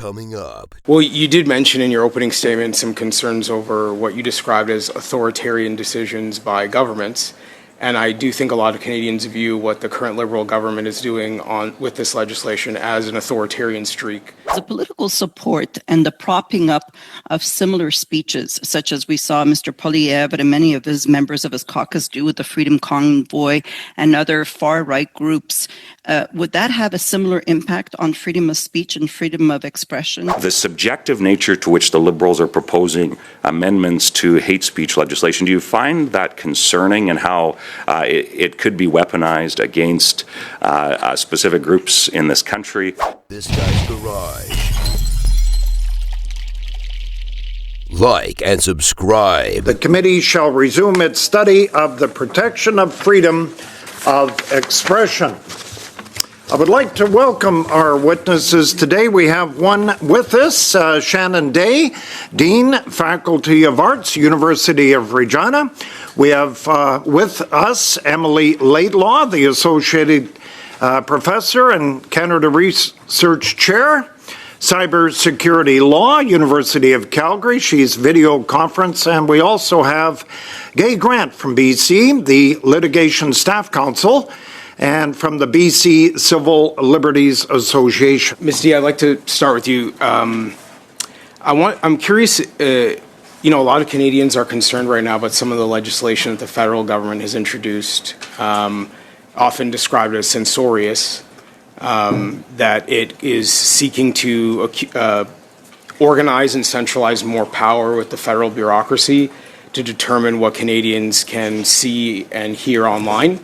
coming up. Well, you did mention in your opening statement some concerns over what you described as authoritarian decisions by governments. And I do think a lot of Canadians view what the current Liberal government is doing with this legislation as an authoritarian streak. The political support and the propping up of similar speeches, such as we saw Mr. Poilievre and many of his members of his caucus do with the Freedom Convoy and other far-right groups, would that have a similar impact on freedom of speech and freedom of expression? The subjective nature to which the Liberals are proposing amendments to hate speech legislation, do you find that concerning, and how it could be weaponized against specific groups in this country? This Guy's Garage. Like and subscribe. The committee shall resume its study of the protection of freedom of expression. I would like to welcome our witnesses today. We have one with us, Shannon Day, Dean, Faculty of Arts, University of Regina. We have with us Emily Laidlaw, the Associated Professor and Canada Research Chair, Cybersecurity Law, University of Calgary. She's video conference. And we also have Gay Grant from BC, the Litigation Staff Counsel, and from the BC Civil Liberties Association. Ms. D, I'd like to start with you. I'm curious, a lot of Canadians are concerned right now about some of the legislation that the federal government has introduced, often described as censorious, that it is seeking to organize and centralize more power with the federal bureaucracy to determine what Canadians can see and hear online,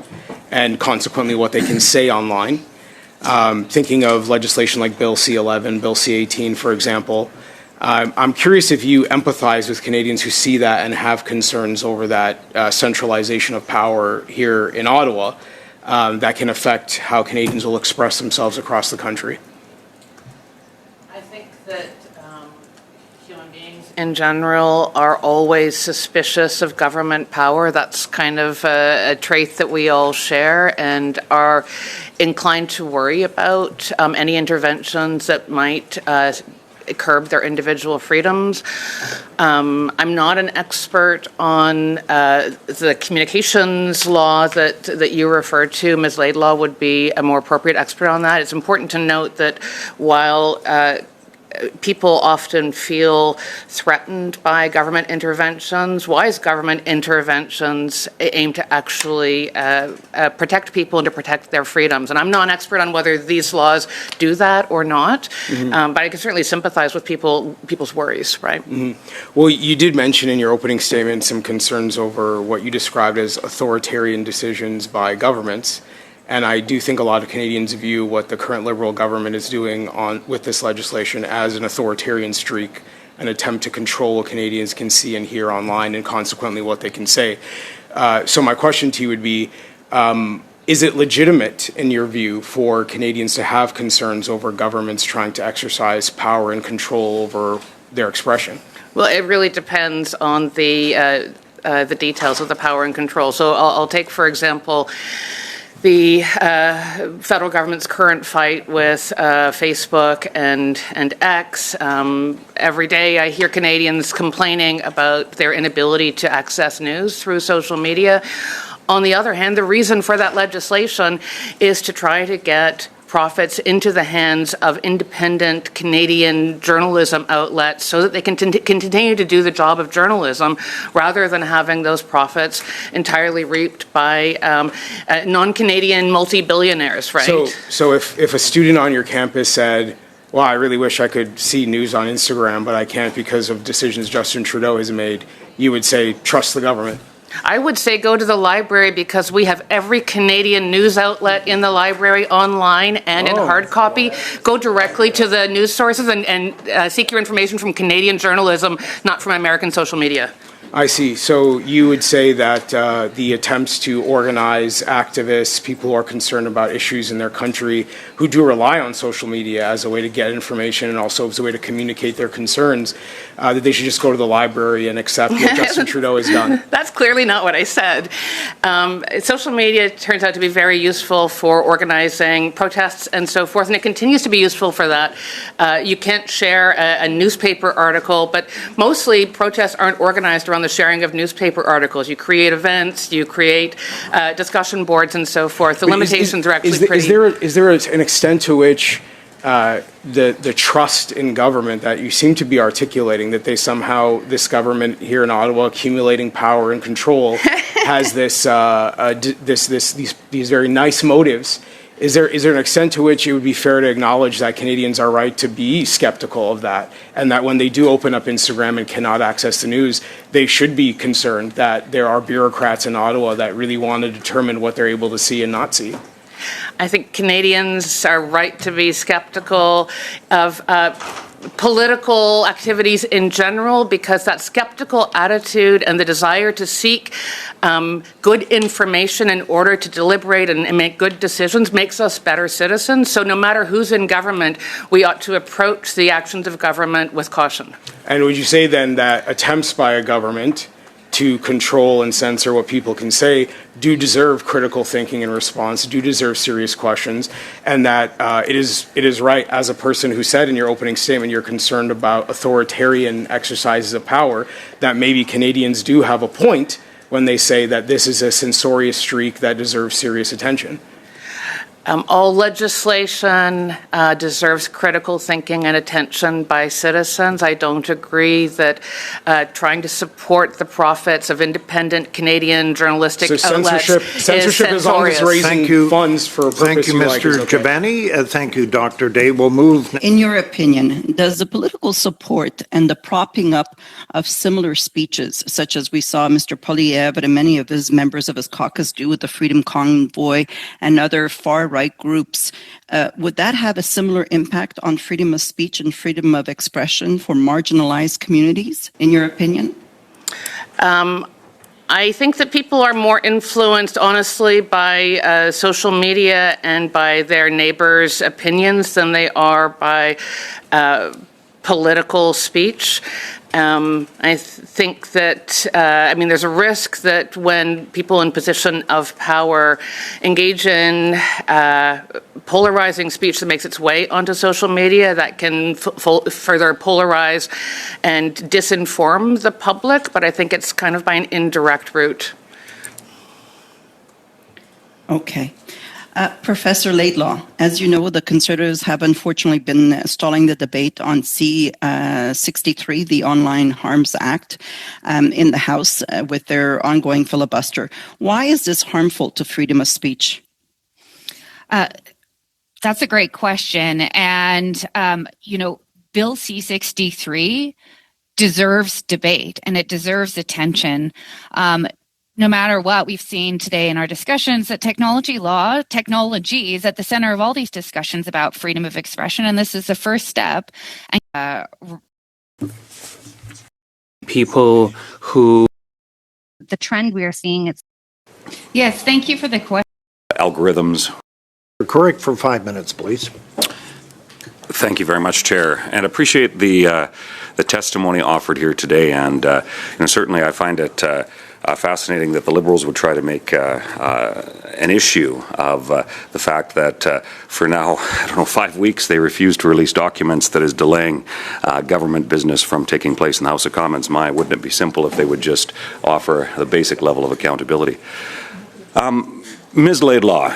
and consequently what they can say online. Thinking of legislation like Bill C-11, Bill C-18, for example, I'm curious if you empathize with Canadians who see that and have concerns over that centralization of power here in Ottawa that can affect how Canadians will express themselves across the country. I think that human beings in general are always suspicious of government power. That's kind of a trait that we all share, and are inclined to worry about any interventions that might curb their individual freedoms. I'm not an expert on the communications law that you referred to. Ms. Laidlaw would be a more appropriate expert on that. It's important to note that while people often feel threatened by government interventions, wise government interventions aim to actually protect people and to protect their freedoms. And I'm not an expert on whether these laws do that or not, but I can certainly sympathize with people's worries, right? Well, you did mention in your opening statement some concerns over what you described as authoritarian decisions by governments. And I do think a lot of Canadians view what the current Liberal government is doing with this legislation as an authoritarian streak, an attempt to control what Canadians can see and hear online, and consequently what they can say. So my question to you would be, is it legitimate, in your view, for Canadians to have concerns over governments trying to exercise power and control over their expression? Well, it really depends on the details of the power and control. So I'll take, for example, the federal government's current fight with Facebook and X. Every day I hear Canadians complaining about their inability to access news through social media. On the other hand, the reason for that legislation is to try to get profits into the hands of independent Canadian journalism outlets so that they can continue to do the job of journalism rather than having those profits entirely reaped by non-Canadian multi-billionaires, right? So if a student on your campus said, well, I really wish I could see news on Instagram, but I can't because of decisions Justin Trudeau has made, you would say, trust the government? I would say go to the library, because we have every Canadian news outlet in the library, online and in hard copy. Go directly to the news sources and seek your information from Canadian journalism, not from American social media. I see. So you would say that the attempts to organize activists, people who are concerned about issues in their country, who do rely on social media as a way to get information and also as a way to communicate their concerns, that they should just go to the library and accept what Justin Trudeau has done? That's clearly not what I said. Social media turns out to be very useful for organizing protests and so forth, and it continues to be useful for that. You can't share a newspaper article, but mostly protests aren't organized around the sharing of newspaper articles. You create events, you create discussion boards and so forth. The limitations are actually pretty... Is there an extent to which the trust in government that you seem to be articulating, that they somehow, this government here in Ottawa, accumulating power and control, has these very nice motives? Is there an extent to which it would be fair to acknowledge that Canadians are right to be skeptical of that, and that when they do open up Instagram and cannot access the news, they should be concerned that there are bureaucrats in Ottawa that really want to determine what they're able to see and not see? I think Canadians are right to be skeptical of political activities in general, because that skeptical attitude and the desire to seek good information in order to deliberate and make good decisions makes us better citizens. So no matter who's in government, we ought to approach the actions of government with caution. And would you say then that attempts by a government to control and censor what people can say do deserve critical thinking and response, do deserve serious questions, and that it is right, as a person who said in your opening statement you're concerned about authoritarian exercises of power, that maybe Canadians do have a point when they say that this is a censorious streak that deserves serious attention? All legislation deserves critical thinking and attention by citizens. I don't agree that trying to support the profits of independent Canadian journalistic outlets censorship as long as raising funds for a purpose. Thank you, Mr. Jabani. Thank you, Dr. Day. We'll move. In your opinion, does the political support and the propping up of similar speeches, such as we saw Mr. Poilievre and many of his members of his caucus do with the Freedom Convoy and other far-right groups, would that have a similar impact on freedom of speech and freedom of expression for marginalized communities, in your opinion? I think that people are more influenced, honestly, by social media and by their neighbors' opinions than they are by political speech. I think that, there's a risk that when people in position of power engage in polarizing speech that makes its way onto social media, that can further polarize and disinform the public, but I think it's kind of by an indirect route. Okay. Professor Laidlaw, as you know, the Conservatives have unfortunately been stalling the debate on C-63, the Online Harms Act, in the House with their ongoing filibuster. Why is this harmful to freedom of speech? That's a great question. And, Bill C-63 deserves debate and it deserves attention. No matter what, we've seen today in our discussions that technology is at the center of all these discussions about freedom of expression, and this is the first step. People who... The trend we are seeing is... Yes, thank you for the question. Algorithms. Correct for 5 minutes, please. Thank you very much, Chair, and appreciate the testimony offered here today. And certainly, I find it fascinating that the Liberals would try to make an issue of the fact that for now, 5 weeks, they refuse to release documents that is delaying government business from taking place in the House of Commons. Wouldn't it be simple if they would just offer the basic level of accountability? Ms. Laidlaw,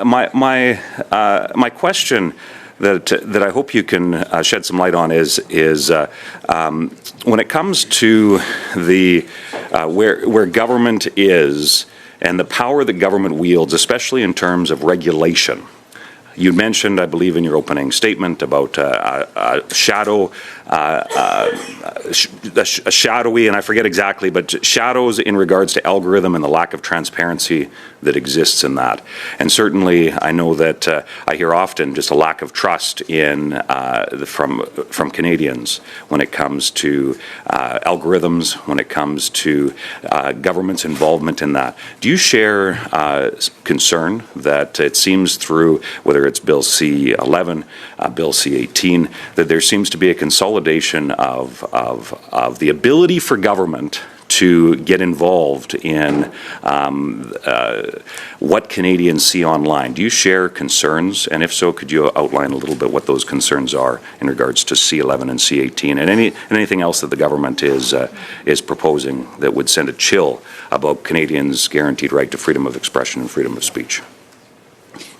my question that I hope you can shed some light on is when it comes to the where government is and the power that government wields, especially in terms of regulation. You mentioned, I believe, in your opening statement about a shadowy, and I forget exactly, but shadows in regards to algorithm and the lack of transparency that exists in that. And certainly, I know that I hear often just a lack of trust in from Canadians when it comes to algorithms, when it comes to government's involvement in that. Do you share concern that it seems through, whether it's Bill C-11, Bill C-18, that there seems to be a consolidation of the ability for government to get involved in what Canadians see online? Do you share concerns? And if so, could you outline a little bit what those concerns are in regards to C-11 and C-18 and anything else that the government is proposing that would send a chill about Canadians' guaranteed right to freedom of expression and freedom of speech?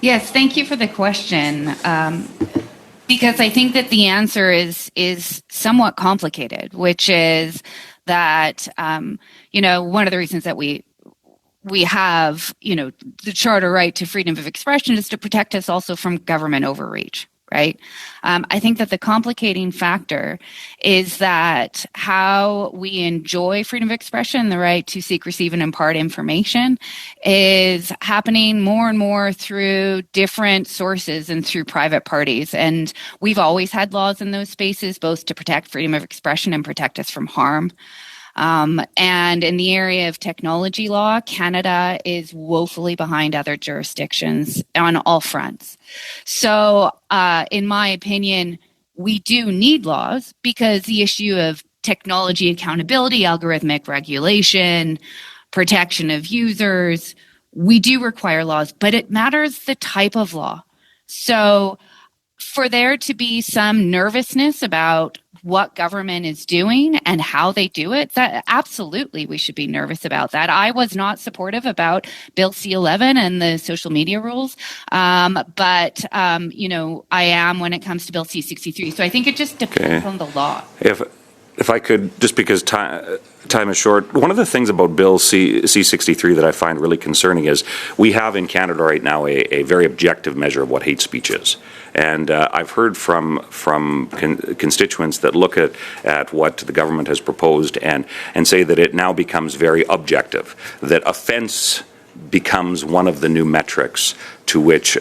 Yes, thank you for the question. Because I think that the answer is somewhat complicated, which is that, one of the reasons that we have, the charter right to freedom of expression is to protect us also from government overreach, right? I think that the complicating factor is that how we enjoy freedom of expression, the right to seek, receive, and impart information, is happening more and more through different sources and through private parties. And we've always had laws in those spaces, both to protect freedom of expression and protect us from harm. And in the area of technology law, Canada is woefully behind other jurisdictions on all fronts. So, in my opinion, we do need laws because the issue of technology accountability, algorithmic regulation, protection of users, we do require laws, but it matters the type of law. So, for there to be some nervousness about what government is doing and how they do it, that absolutely we should be nervous about that. I was not supportive about Bill C-11 and the social media rules, but I am when it comes to Bill C-63. So I think it just depends on the law. If I could, just because time is short, one of the things about Bill C-63 that I find really concerning is we have in Canada right now a very objective measure of what hate speech is. And I've heard from constituents that look at what the government has proposed and say that it now becomes very objective, that offense becomes one of the new metrics to which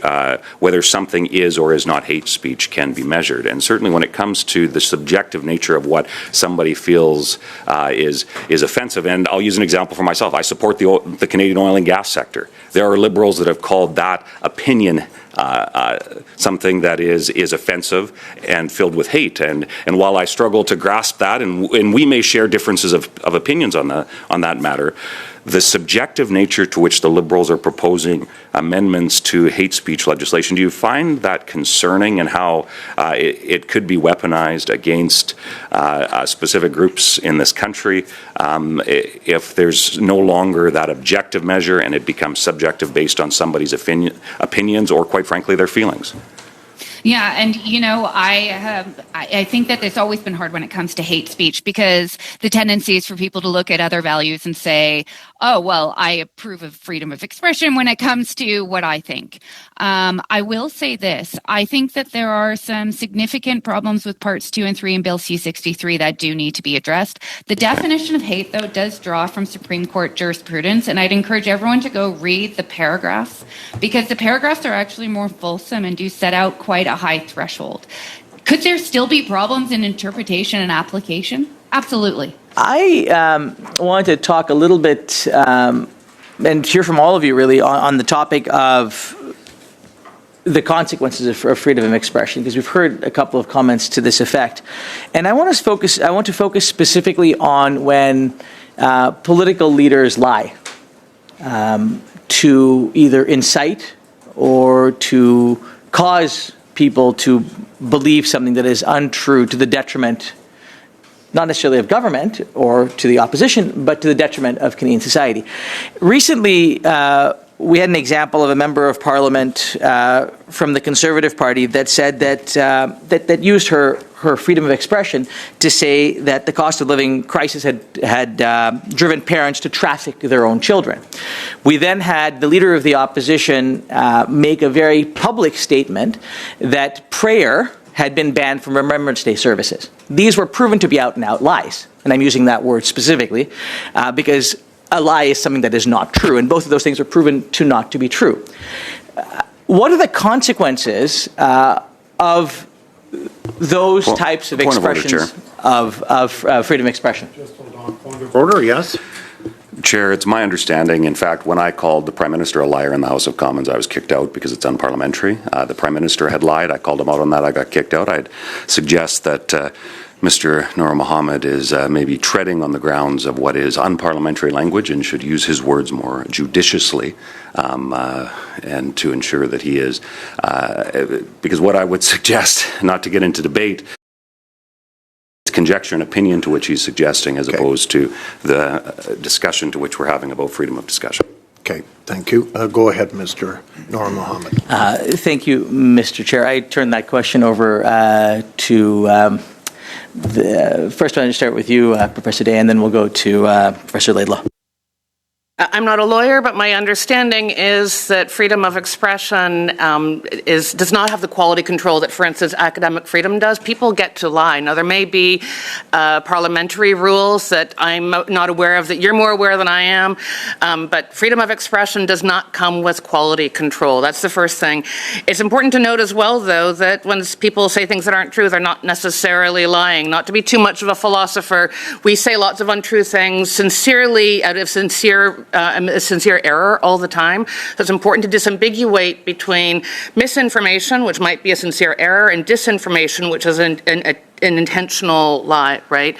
whether something is or is not hate speech can be measured. And certainly when it comes to the subjective nature of what somebody feels is offensive, and I'll use an example for myself. I support the Canadian oil and gas sector. There are Liberals that have called that opinion something that is offensive and filled with hate. And while I struggle to grasp that, and we may share differences of opinions on that matter, the subjective nature to which the Liberals are proposing amendments to hate speech legislation, do you find that concerning, and how it could be weaponized against specific groups in this country if there's no longer that objective measure and it becomes subjective based on somebody's opinions or, quite frankly, their feelings? Yeah, and I think that it's always been hard when it comes to hate speech, because the tendency is for people to look at other values and say, oh, well, I approve of freedom of expression when it comes to what I think. I will say this. I think that there are some significant problems with parts 2 and 3 in Bill C-63 that do need to be addressed. The definition of hate, though, does draw from Supreme Court jurisprudence, and I'd encourage everyone to go read the paragraphs, because the paragraphs are actually more fulsome and do set out quite a high threshold. Could there still be problems in interpretation and application? Absolutely. I wanted to talk a little bit and hear from all of you really on the topic of the consequences of freedom of expression, because we've heard a couple of comments to this effect. And I want to focus specifically on when political leaders lie to either incite or to cause people to believe something that is untrue to the detriment, not necessarily of government or to the opposition, but to the detriment of Canadian society. Recently, we had an example of a member of Parliament from the Conservative Party that said that used her her freedom of expression to say that the cost of living crisis had driven parents to traffic their own children. We then had the leader of the opposition make a very public statement that prayer had been banned from Remembrance Day services. These were proven to be out-and-out lies, and I'm using that word specifically because a lie is something that is not true, and both of those things are proven to not to be true. What are the consequences of those types of expressions of freedom of expression? Just hold on. Point of order, yes. Chair, it's my understanding, in fact, when I called the Prime Minister a liar in the House of Commons, I was kicked out because it's unparliamentary. The Prime Minister had lied. I called him out on that. I got kicked out. I'd suggest that Mr. Noor Mohammed is maybe treading on the grounds of what is unparliamentary language and should use his words more judiciously and to ensure that he is, because what I would suggest, not to get into debate, conjecture and opinion to which he's suggesting as opposed to the discussion to which we're having about freedom of discussion. Okay, thank you. Go ahead, Mr. Noor Mohammed. Thank you, Mr. Chair. I turn that question over to first I'm going to start with you, Professor Day, and then we'll go to Professor Laidlaw. I'm not a lawyer, but my understanding is that freedom of expression does not have the quality control that, for instance, academic freedom does. People get to lie. Now, there may be parliamentary rules that I'm not aware of, that you're more aware than I am, but freedom of expression does not come with quality control. That's the first thing. It's important to note as well, though, that when people say things that aren't true, they're not necessarily lying. Not to be too much of a philosopher, we say lots of untrue things sincerely, out of sincere error all the time. So it's important to disambiguate between misinformation, which might be a sincere error, and disinformation, which is an intentional lie, right?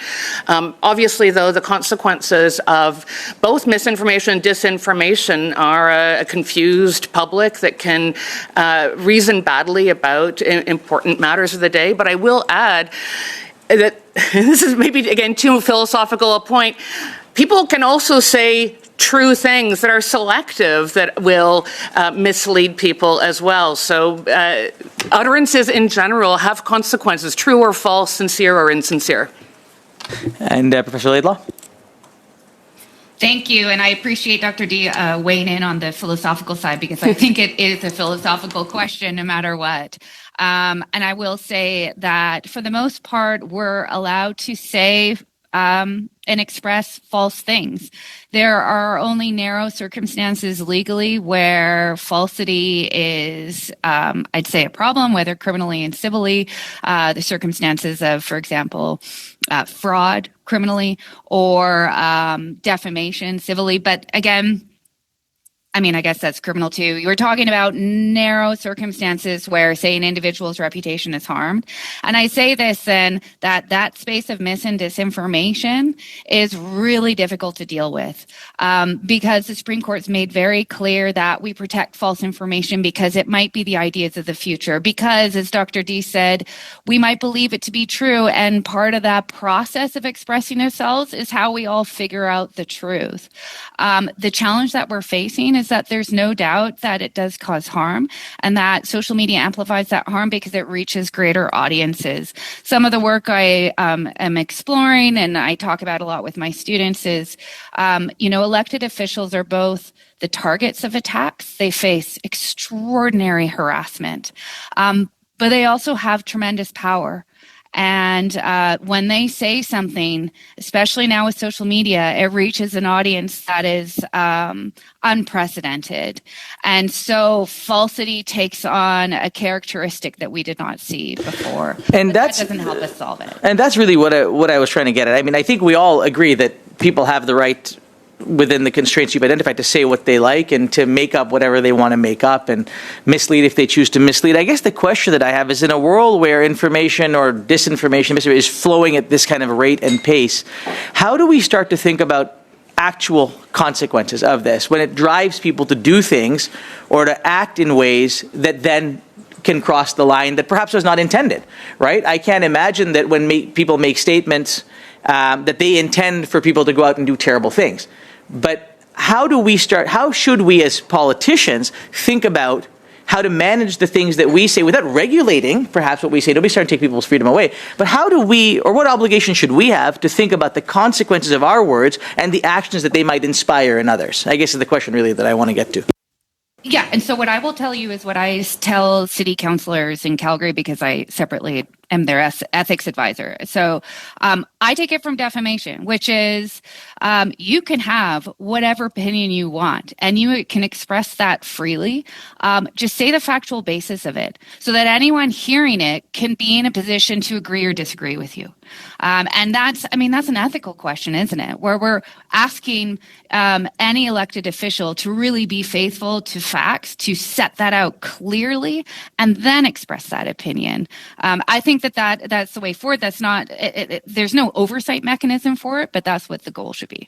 Obviously, though, the consequences of both misinformation and disinformation are a confused public that can reason badly about important matters of the day. But I will add that this is maybe, again, too philosophical a point. People can also say true things that are selective that will mislead people as well. So utterances in general have consequences, true or false, sincere or insincere. And Professor Laidlaw? Thank you, and I appreciate Dr. D weighing in on the philosophical side because I think it is a philosophical question no matter what. And I will say that for the most part, we're allowed to say and express false things. There are only narrow circumstances legally where falsity is, I'd say, a problem, whether criminally and civilly. The circumstances of, for example, fraud criminally or defamation civilly. But again, I mean, I guess that's criminal too. You were talking about narrow circumstances where, say, an individual's reputation is harmed. And I say this then, that space of mis and disinformation is really difficult to deal with because the Supreme Court's made very clear that we protect false information because it might be the ideas of the future. Because, as Dr. D said, we might believe it to be true. And part of that process of expressing ourselves is how we all figure out the truth. The challenge that we're facing is that there's no doubt that it does cause harm and that social media amplifies that harm because it reaches greater audiences. Some of the work I am exploring and I talk about a lot with my students is, elected officials are both the targets of attacks. They face extraordinary harassment, but they also have tremendous power. And when they say something, especially now with social media, it reaches an audience that is unprecedented. And so falsity takes on a characteristic that we did not see before. And that doesn't help us solve it. And that's really what I was trying to get at. I mean, I think we all agree that people have the right within the constraints you've identified to say what they like and to make up whatever they want to make up and mislead if they choose to mislead. I guess the question that I have is in a world where information or disinformation is flowing at this kind of rate and pace, how do we start to think about actual consequences of this when it drives people to do things or to act in ways that then can cross the line that perhaps was not intended, right? I can't imagine that when people make statements that they intend for people to go out and do terrible things. But how should we as politicians think about how to manage the things that we say without regulating perhaps what we say. Don't be starting to take people's freedom away. But how do we, or what obligation should we have to think about the consequences of our words and the actions that they might inspire in others? I guess is the question really that I want to get to. Yeah, and so what I will tell you is what I tell city councilors in Calgary, because I separately am their ethics advisor. So I take it from defamation, which is you can have whatever opinion you want, and you can express that freely. Just say the factual basis of it so that anyone hearing it can be in a position to agree or disagree with you. And that's an ethical question, isn't it? Where we're asking any elected official to really be faithful to facts, to set that out clearly, and then express that opinion. I think that's the way forward. That's not, there's no oversight mechanism for it, but that's what the goal should be.